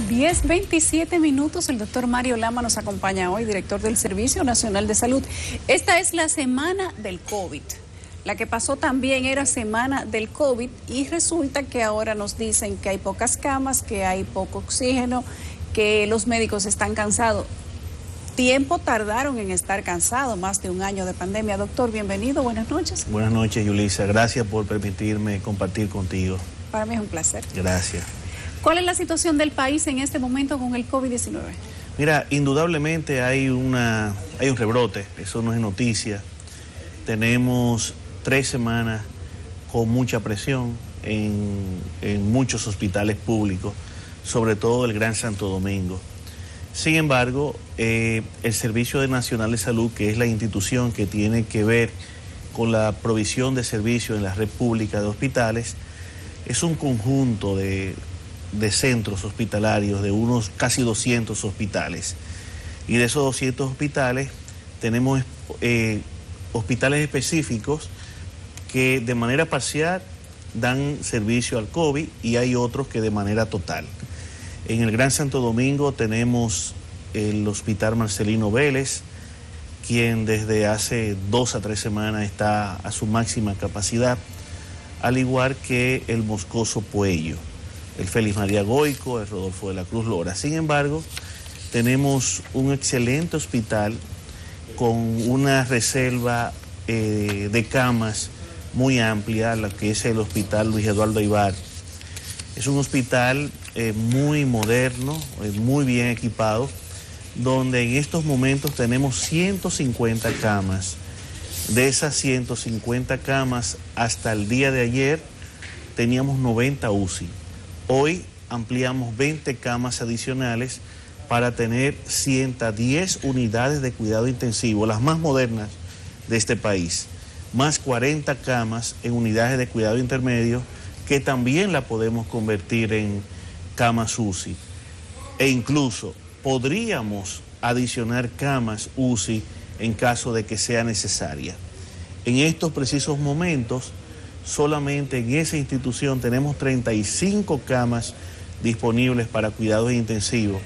10:27. El doctor Mario Lama nos acompaña hoy, director del Servicio Nacional de Salud. Esta es la semana del COVID. La que pasó también era semana del COVID y resulta que ahora nos dicen que hay pocas camas, que hay poco oxígeno, que los médicos están cansados. Tiempo tardaron en estar cansados, más de un año de pandemia. Doctor, bienvenido, buenas noches. Buenas noches, Yulisa. Gracias por permitirme compartir contigo. Para mí es un placer. Gracias. ¿Cuál es la situación del país en este momento con el COVID-19? Mira, indudablemente hay un rebrote, eso no es noticia. Tenemos 3 semanas con mucha presión en muchos hospitales públicos, sobre todo el Gran Santo Domingo. Sin embargo, el Servicio Nacional de Salud, que es la institución que tiene que ver con la provisión de servicios en la red pública de hospitales, es un conjunto de centros hospitalarios, de unos casi 200 hospitales. Y de esos 200 hospitales tenemos hospitales específicos que de manera parcial dan servicio al COVID y hay otros que de manera total. En el Gran Santo Domingo tenemos el Hospital Marcelino Vélez, quien desde hace 2 a 3 semanas está a su máxima capacidad, al igual que el Moscoso Puello, el Félix María Goico, el Rodolfo de la Cruz Lora. Sin embargo, tenemos un excelente hospital con una reserva de camas muy amplia, la que es el Hospital Luis Eduardo Aybar. Es un hospital muy moderno, muy bien equipado, donde en estos momentos tenemos 150 camas. De esas 150 camas, hasta el día de ayer, teníamos 90 UCI. Hoy ampliamos 20 camas adicionales para tener 110 unidades de cuidado intensivo, las más modernas de este país, más 40 camas en unidades de cuidado intermedio, que también la podemos convertir en camas UCI. E incluso podríamos adicionar camas UCI en caso de que sea necesaria. En estos precisos momentos, solamente en esa institución tenemos 35 camas disponibles para cuidados intensivos,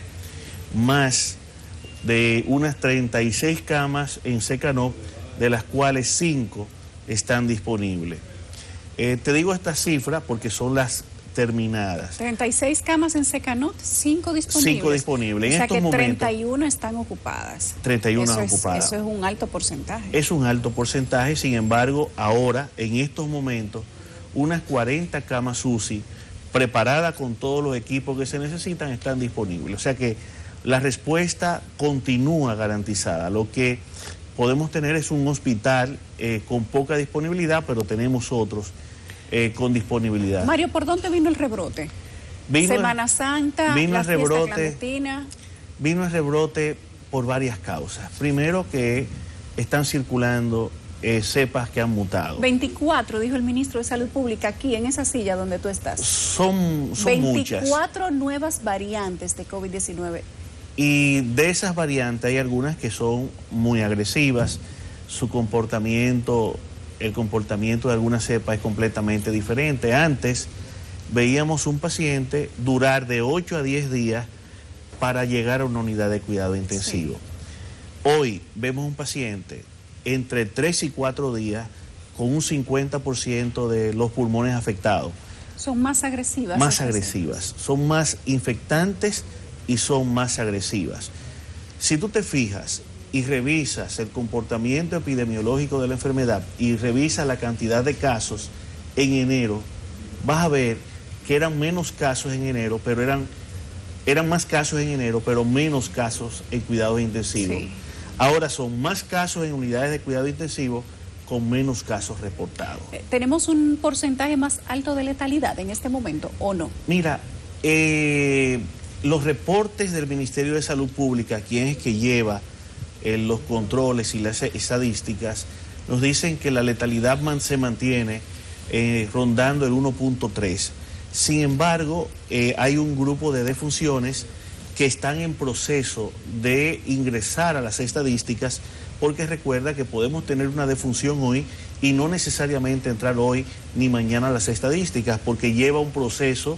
más de unas 36 camas en Secanó, de las cuales 5 están disponibles. Te digo estas cifras porque son las terminadas. 36 camas en Secanot, 5 disponibles. 5 disponibles. O en sea estos que momentos, 31 están ocupadas. 31 ocupadas. Eso es un alto porcentaje. Es un alto porcentaje, sin embargo, ahora, en estos momentos, unas 40 camas UCI preparadas con todos los equipos que se necesitan están disponibles. O sea que la respuesta continúa garantizada. Lo que podemos tener es un hospital con poca disponibilidad, pero tenemos otros con disponibilidad. Mario, ¿por dónde vino el rebrote? Semana Santa, la fiesta clandestina. Vino el rebrote por varias causas. Primero, que están circulando cepas que han mutado. 24, dijo el ministro de Salud Pública aquí en esa silla donde tú estás. Son 24 muchas. 24 nuevas variantes de COVID-19. Y de esas variantes hay algunas que son muy agresivas. Su comportamiento, el comportamiento de algunas cepas es completamente diferente. Antes veíamos un paciente durar de 8 a 10 días para llegar a una unidad de cuidado intensivo. Sí. Hoy vemos un paciente entre 3 y 4 días con un 50% de los pulmones afectados. Son más agresivas. Más agresivas, son más infectantes y son más agresivas. Si tú te fijas y revisas el comportamiento epidemiológico de la enfermedad y revisas la cantidad de casos en enero, vas a ver que eran menos casos en enero, pero eran más casos en enero, pero menos casos en cuidados intensivos. Sí. Ahora son más casos en unidades de cuidado intensivo con menos casos reportados. ¿Tenemos un porcentaje más alto de letalidad en este momento o no? Mira, los reportes del Ministerio de Salud Pública, quien es que lleva los controles y las estadísticas, nos dicen que la letalidad se mantiene rondando el 1.3. Sin embargo, hay un grupo de defunciones que están en proceso de ingresar a las estadísticas, porque recuerda que podemos tener una defunción hoy y no necesariamente entrar hoy ni mañana a las estadísticas, porque lleva un proceso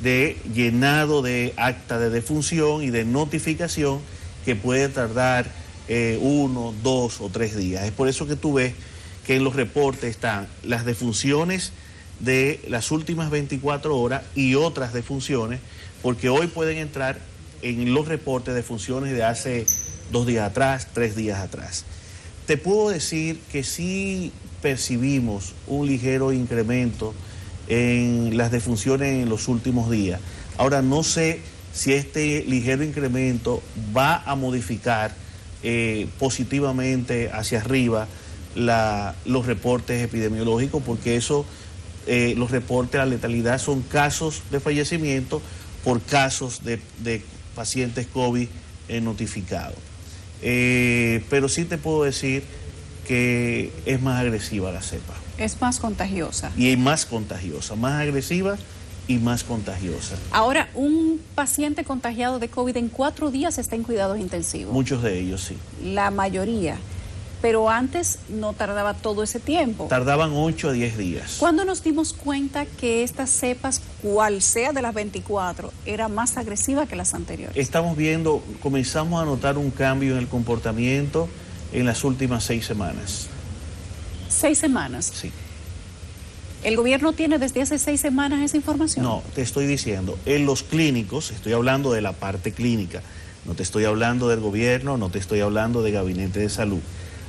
de llenado de acta de defunción y de notificación que puede tardar 1, 2 o 3 días. Es por eso que tú ves que en los reportes están las defunciones de las últimas 24 horas y otras defunciones, porque hoy pueden entrar en los reportes de defunciones de hace 2 días atrás, 3 días atrás. Te puedo decir que sí percibimos un ligero incremento en las defunciones en los últimos días. Ahora no sé si este ligero incremento va a modificar positivamente hacia arriba los reportes epidemiológicos, porque eso, los reportes de la letalidad son casos de fallecimiento por casos de pacientes COVID notificados. Pero sí te puedo decir que es más agresiva la cepa. Es más contagiosa. Y es más contagiosa, más agresiva y más contagiosa. Ahora, un paciente contagiado de COVID en 4 días está en cuidados intensivos. Muchos de ellos, sí. La mayoría. Pero antes no tardaba todo ese tiempo. Tardaban 8 a 10 días. ¿Cuándo nos dimos cuenta que estas cepas, cual sea de las 24, era más agresiva que las anteriores? Estamos viendo, comenzamos a notar un cambio en el comportamiento en las últimas 6 semanas. 6 semanas. Sí. ¿El gobierno tiene desde hace 6 semanas esa información? No, te estoy diciendo, en los clínicos, estoy hablando de la parte clínica, no te estoy hablando del gobierno, no te estoy hablando de gabinete de salud.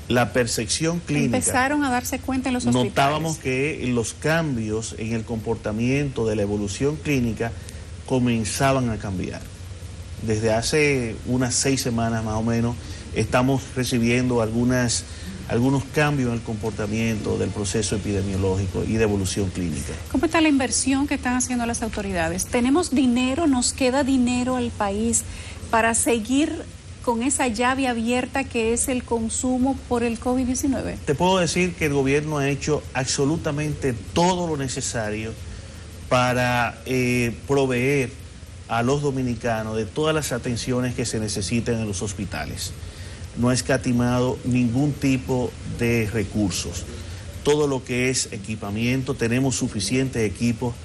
La percepción clínica... Empezaron a darse cuenta en los hospitales. Notábamos que los cambios en el comportamiento de la evolución clínica comenzaban a cambiar. Desde hace unas 6 semanas más o menos estamos recibiendo algunos cambios en el comportamiento del proceso epidemiológico y de evolución clínica. ¿Cómo está la inversión que están haciendo las autoridades? ¿Tenemos dinero, nos queda dinero al país para seguir con esa llave abierta que es el consumo por el COVID-19? Te puedo decir que el gobierno ha hecho absolutamente todo lo necesario para proveer a los dominicanos de todas las atenciones que se necesiten en los hospitales. No ha escatimado ningún tipo de recursos. Todo lo que es equipamiento, tenemos suficientes equipos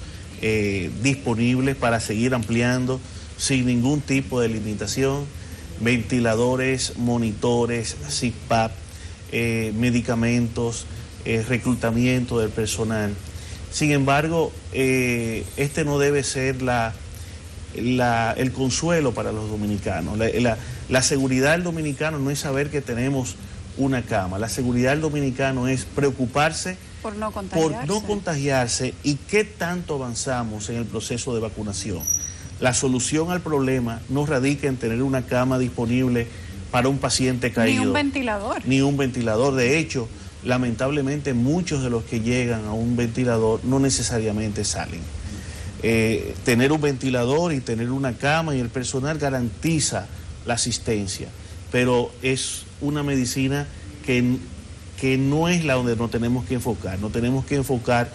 disponibles para seguir ampliando sin ningún tipo de limitación. Ventiladores, monitores, CPAP, medicamentos, reclutamiento del personal. Sin embargo, este no debe ser el consuelo para los dominicanos. La seguridad del dominicano no es saber que tenemos una cama. La seguridad del dominicano es preocuparse por no contagiarse y qué tanto avanzamos en el proceso de vacunación. La solución al problema no radica en tener una cama disponible para un paciente caído. Ni un ventilador. Ni un ventilador. De hecho, lamentablemente muchos de los que llegan a un ventilador no necesariamente salen. Tener un ventilador y tener una cama y el personal garantiza la asistencia, pero es una medicina que no es la donde nos tenemos que enfocar. Nos tenemos que enfocar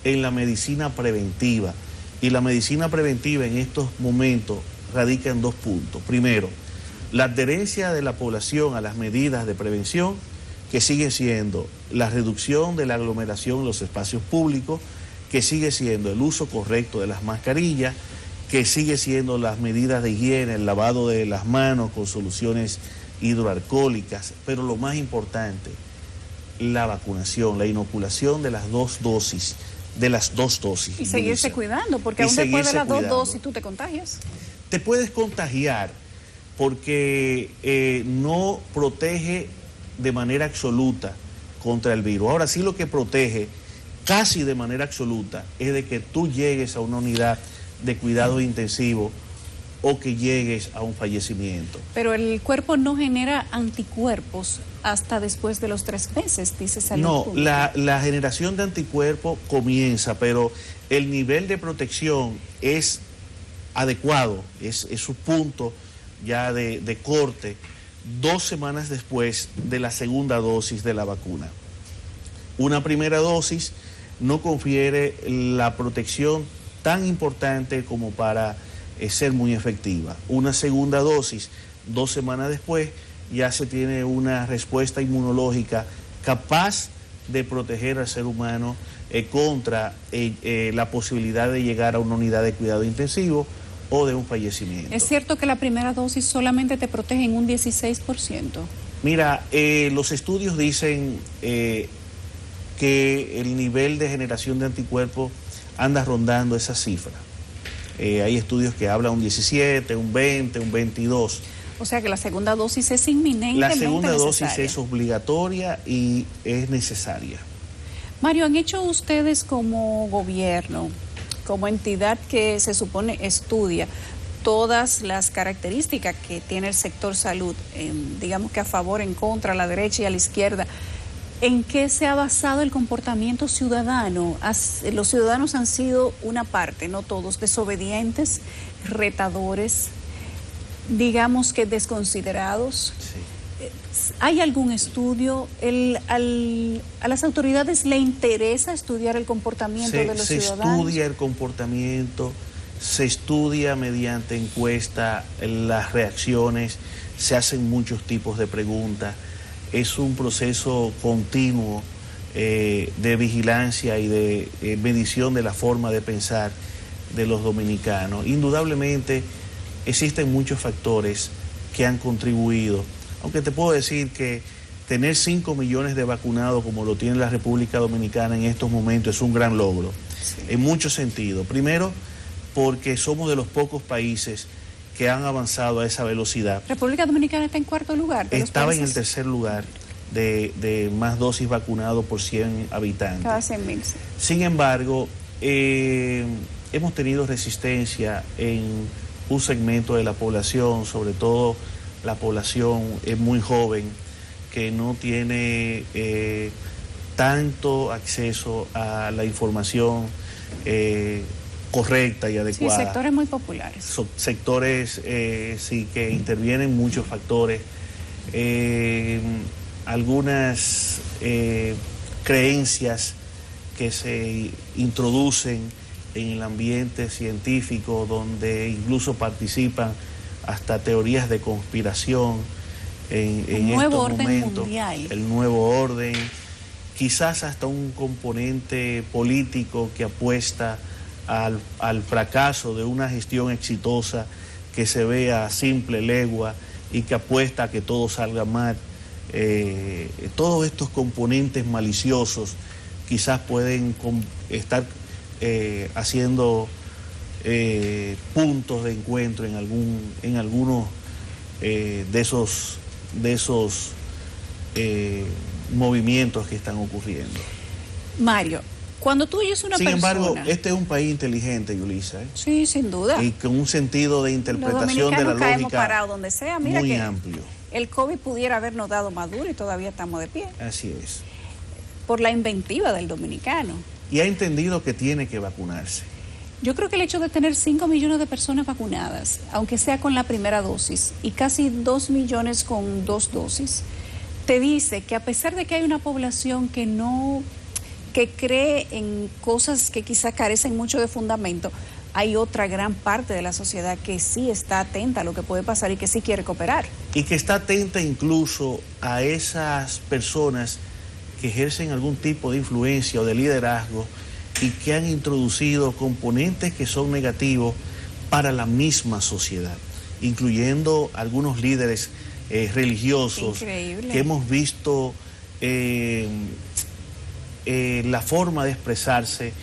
en la medicina preventiva. Y la medicina preventiva en estos momentos radica en 2 puntos. Primero, la adherencia de la población a las medidas de prevención, que sigue siendo la reducción de la aglomeración en los espacios públicos, que sigue siendo el uso correcto de las mascarillas, que sigue siendo las medidas de higiene, el lavado de las manos con soluciones hidroalcohólicas, pero lo más importante, la vacunación, la inoculación de las 2 dosis. Y seguirse cuidando, porque aún después de las 2 dosis tú te contagias. Te puedes contagiar porque no protege de manera absoluta contra el virus. Ahora sí, lo que protege casi de manera absoluta es de que tú llegues a una unidad de cuidados intensivos o que llegues a un fallecimiento. Pero el cuerpo no genera anticuerpos hasta después de los 3 meses, dice Salud No, Pública. la generación de anticuerpos comienza, pero el nivel de protección es adecuado, es su punto ya de corte 2 semanas después de la segunda dosis de la vacuna. Una primera dosis no confiere la protección tan importante como para ser muy efectiva. Una segunda dosis, 2 semanas después, ya se tiene una respuesta inmunológica capaz de proteger al ser humano contra la posibilidad de llegar a una unidad de cuidado intensivo o de un fallecimiento. ¿Es cierto que la primera dosis solamente te protege en un 16%? Mira, los estudios dicen que el nivel de generación de anticuerpos anda rondando esa cifra. Hay estudios que hablan un 17, un 20, un 22. O sea que la segunda dosis es inminentemente La segunda dosis necesaria. es obligatoria y es necesaria. Mario, ¿han hecho ustedes como gobierno, como entidad que se supone estudia todas las características que tiene el sector salud, digamos que a favor, en contra, a la derecha y a la izquierda, en qué se ha basado el comportamiento ciudadano? Los ciudadanos han sido una parte, no todos, desobedientes, retadores, digamos que desconsiderados. Sí. ¿Hay algún estudio? ¿A las autoridades le interesa estudiar el comportamiento de los ciudadanos? Se estudia el comportamiento, se estudia mediante encuesta las reacciones, se hacen muchos tipos de preguntas. Es un proceso continuo de vigilancia y de medición de la forma de pensar de los dominicanos. Indudablemente existen muchos factores que han contribuido, aunque te puedo decir que tener 5 millones de vacunados como lo tiene la República Dominicana en estos momentos es un gran logro, sí, en muchos sentidos. Primero, porque somos de los pocos países que han avanzado a esa velocidad. República Dominicana está en cuarto lugar. Estaba en el tercer lugar de más dosis vacunados por 100 habitantes. Cada 100.000. Sí. Sin embargo, hemos tenido resistencia en un segmento de la población, sobre todo la población muy joven, que no tiene tanto acceso a la información correcta y adecuada. Sí, sectores muy populares. Sectores, sí, que intervienen muchos factores. Algunas creencias que se introducen en el ambiente científico, donde incluso participan hasta teorías de conspiración en estos momentos. Mundial. El nuevo orden, quizás hasta un componente político que apuesta al fracaso de una gestión exitosa, que se vea a simple legua y que apuesta a que todo salga mal. Todos estos componentes maliciosos quizás pueden estar haciendo puntos de encuentro en algunos de esos movimientos que están ocurriendo. Mario, cuando tú oyes una persona... Sin embargo, este es un país inteligente, Yulisa, ¿eh? Sí, sin duda. Y con un sentido de interpretación de la lógica caemos parados donde sea. Mira muy que amplio. El COVID pudiera habernos dado más duro y todavía estamos de pie. Así es. Por la inventiva del dominicano. Y ha entendido que tiene que vacunarse. Yo creo que el hecho de tener 5 millones de personas vacunadas, aunque sea con la primera dosis, y casi 2 millones con 2 dosis, te dice que a pesar de que hay una población que cree en cosas que quizá carecen mucho de fundamento, hay otra gran parte de la sociedad que sí está atenta a lo que puede pasar y que sí quiere cooperar. Y que está atenta incluso a esas personas que ejercen algún tipo de influencia o de liderazgo y que han introducido componentes que son negativos para la misma sociedad, incluyendo algunos líderes religiosos. Increíble. Que hemos visto la forma de expresarse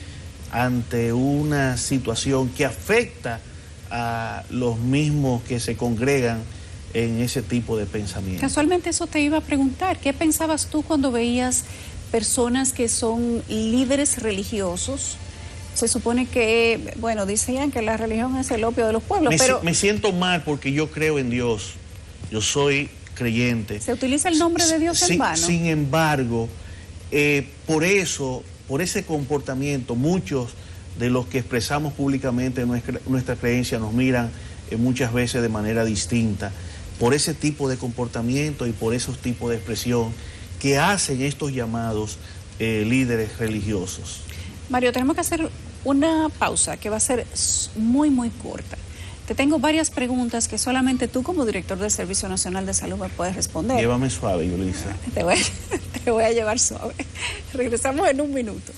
ante una situación que afecta a los mismos que se congregan en ese tipo de pensamiento. Casualmente eso te iba a preguntar, ¿qué pensabas tú cuando veías personas que son líderes religiosos? Se supone que, bueno, decían que la religión es el opio de los pueblos, pero... Me siento mal porque yo creo en Dios, yo soy creyente. ¿Se utiliza el nombre de Dios en vano? Sin embargo, por ese comportamiento, muchos de los que expresamos públicamente nuestra creencia nos miran muchas veces de manera distinta, por ese tipo de comportamiento y por esos tipos de expresión que hacen estos llamados líderes religiosos. Mario, tenemos que hacer una pausa que va a ser muy, muy corta. Te tengo varias preguntas que solamente tú como director del Servicio Nacional de Salud me puedes responder. Llévame suave, Yulisa. Te voy a llevar suave. Regresamos en un minuto.